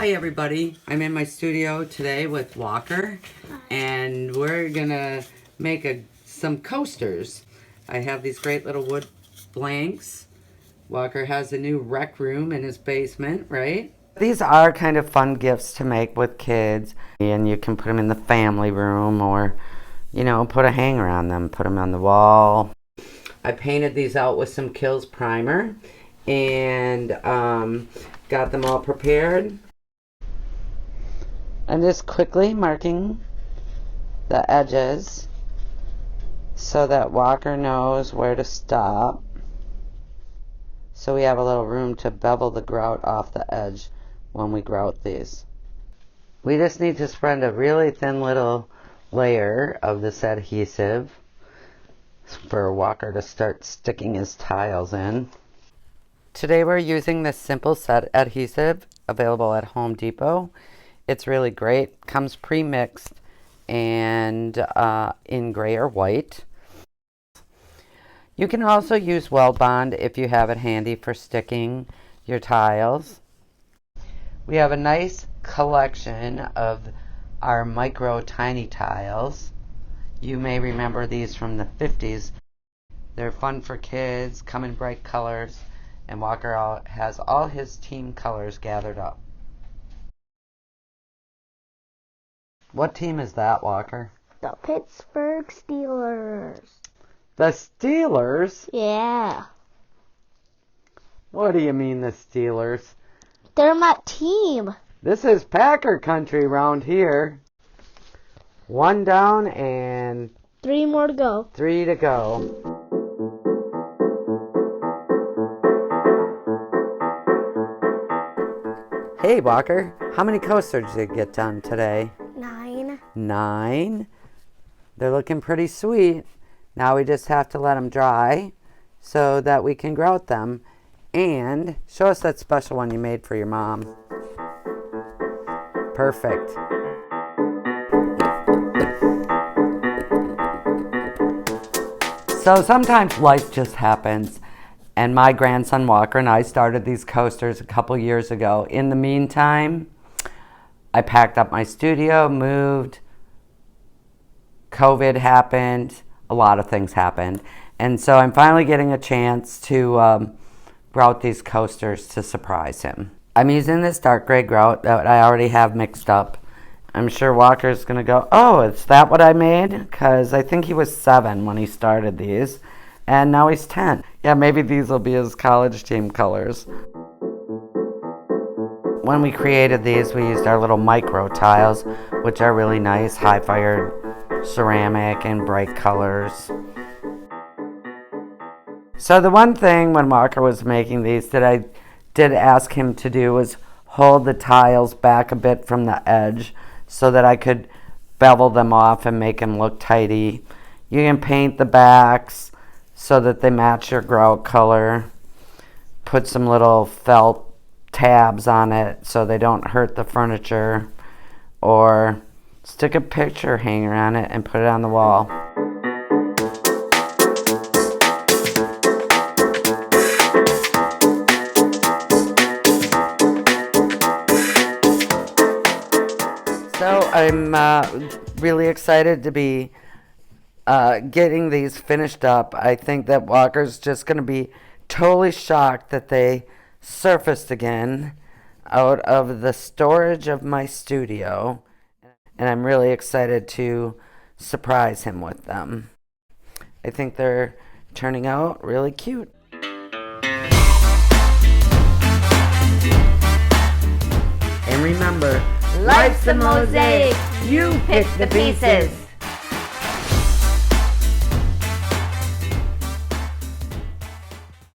Hi everybody, I'm in my studio today with Walker and we're gonna make some coasters. I have these great little wood blanks. Walker has a new rec room in his basement, right? These are kind of fun gifts to make with kids, and you can put them in the family room or, you know, put a hanger on them, put them on the wall. I painted these out with some Kills primer and got them all prepared. I'm just quickly marking the edges so that Walker knows where to stop. So we have a little room to bevel the grout off the edge when we grout these. We just need to spread a really thin little layer of this adhesive for Walker to start sticking his tiles in. Today we're using this simple set adhesive available at Home Depot. It's really great. Comes pre-mixed and in gray or white. You can also use Well Bond if you have it handy for sticking your tiles. We have a nice collection of our micro tiny tiles. You may remember these from the 50s. They're fun for kids, come in bright colors, and Walker has all his team colors gathered up. What team is that, Walker? The Pittsburgh Steelers. The Steelers? Yeah. What do you mean, the Steelers? They're my team. This is Packer country around here. 1 down and 3 more to go. 3 to go. Hey, Walker, how many coasters did you get done today? 9. 9. They're looking pretty sweet. Now we just have to let them dry so that we can grout them. And show us that special one you made for your mom. Perfect. So sometimes life just happens. And my grandson Walker and I started these coasters a couple years ago. In the meantime, I packed up my studio, moved, COVID happened, a lot of things happened. And so I'm finally getting a chance to grout these coasters to surprise him. I'm using this dark gray grout that I already have mixed up. I'm sure Walker's gonna go, oh, is that what I made? Because I think he was 7 when he started these. And now he's 10. Yeah, maybe these will be his college team colors. When we created these, we used our little micro tiles, which are really nice, high-fired ceramic and bright colors. So the one thing when Walker was making these that I did ask him to do was hold the tiles back a bit from the edge so that I could bevel them off and make them look tidy. You can paint the backs so that they match your grout color. Put some little felt tabs on it so they don't hurt the furniture. Or stick a picture hanger on it and put it on the wall. So I'm really excited to be getting these finished up. I think that Walker's just going to be totally shocked that they surfaced again out of the storage of my studio, and I'm really excited to surprise him with them. I think they're turning out really cute. And remember, Life's a mosaic. You pick the pieces.